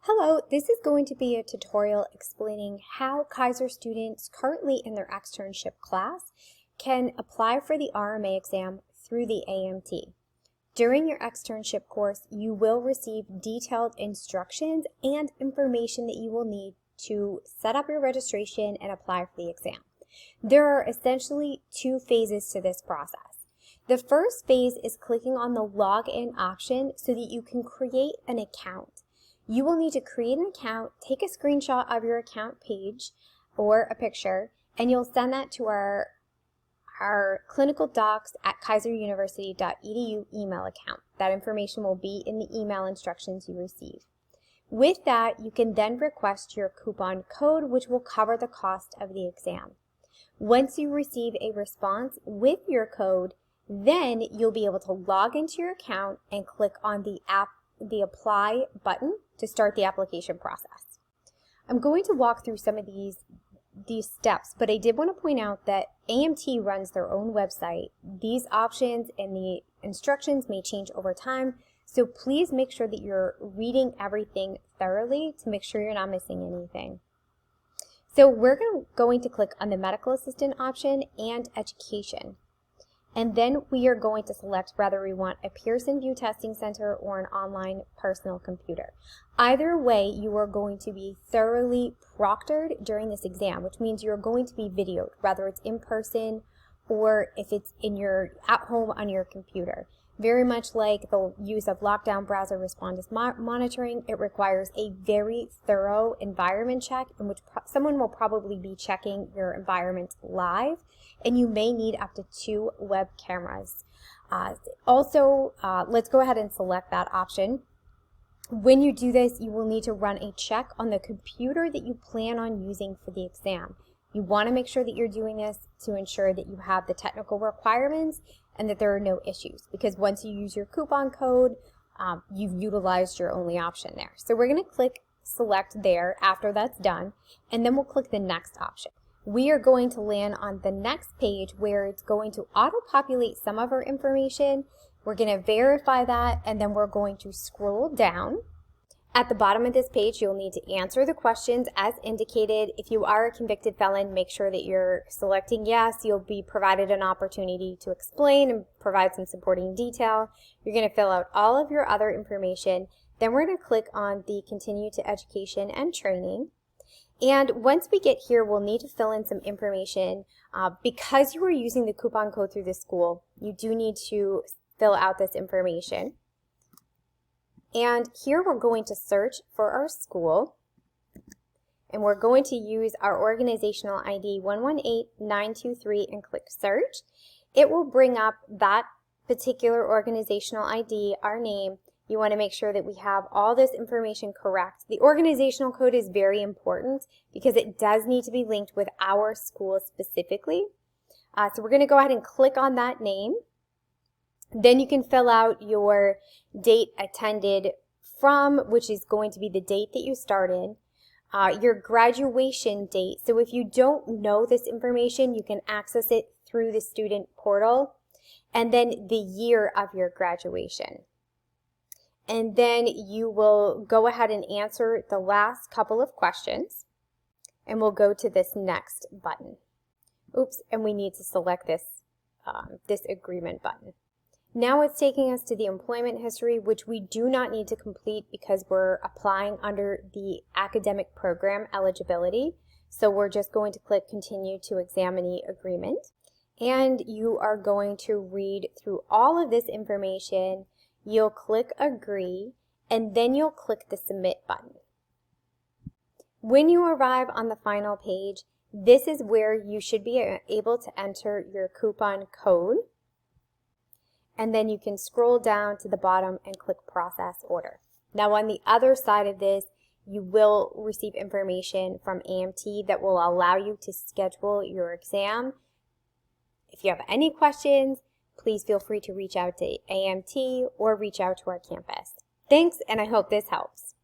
Hello, this is going to be a tutorial explaining how Kaiser students currently in their externship class can apply for the RMA exam through the AMT. During your externship course, you will receive detailed instructions and information that you will need to set up your registration and apply for the exam. There are essentially two phases to this process. The first phase is clicking on the login option so that you can create an account. You will need to create an account, take a screenshot of your account page or a picture, and you'll send that to our clinicaldocs@kaiseruniversity.edu email account. That information will be in the email instructions you receive. With that, you can then request your coupon code, which will cover the cost of the exam. Once you receive a response with your code, then you'll be able to log into your account and click on the apply button to start the application process. I'm going to walk through some of these steps, but I did want to point out that AMT runs their own website. These options and the instructions may change over time, so please make sure that you're reading everything thoroughly to make sure you're not missing anything. So we're going to click on the medical assistant option and education. And then we are going to select whether we want a Pearson VUE testing center or an online personal computer. Either way, you are going to be thoroughly proctored during this exam, which means you're going to be videoed, whether it's in person or if it's at home on your computer. Very much like the use of lockdown browser response monitoring, it requires a very thorough environment check in which someone will probably be checking your environment live, and you may need up to 2 web cameras. Let's go ahead and select that option. When you do this, you will need to run a check on the computer that you plan on using for the exam. You want to make sure that you're doing this to ensure that you have the technical requirements and that there are no issues, because once you use your coupon code, you've utilized your only option there. So we're going to click select there after that's done, and then we'll click the next option. We are going to land on the next page where it's going to auto-populate some of our information. We're going to verify that, and then we're going to scroll down. At the bottom of this page, you'll need to answer the questions as indicated. If you are a convicted felon, make sure that you're selecting yes. You'll be provided an opportunity to explain and provide some supporting detail. You're going to fill out all of your other information. Then we're going to click on the Continue to Education and Training. And once we get here, we'll need to fill in some information. Because you are using the coupon code through the school, you do need to fill out this information. And here we're going to search for our school, and we're going to use our organizational ID 118923 and click search. It will bring up that particular organizational ID, our name. You want to make sure that we have all this information correct. The organizational code is very important because it does need to be linked with our school specifically. So we're going to go ahead and click on that name. Then you can fill out your date attended from, which is going to be the date that you started, your graduation date. So if you don't know this information, you can access it through the student portal, and then the year of your graduation. And then you will go ahead and answer the last couple of questions, and we'll go to this next button. Oops, and we need to select this agreement button. Now it's taking us to the employment history, which we do not need to complete because we're applying under the academic program eligibility. So we're just going to click Continue to Examinee Agreement. And you are going to read through all of this information. You'll click Agree, and then you'll click the Submit button. When you arrive on the final page, this is where you should be able to enter your coupon code. And then you can scroll down to the bottom and click Process Order. Now on the other side of this, you will receive information from AMT that will allow you to schedule your exam. If you have any questions, please feel free to reach out to AMT or reach out to our campus. Thanks, and I hope this helps.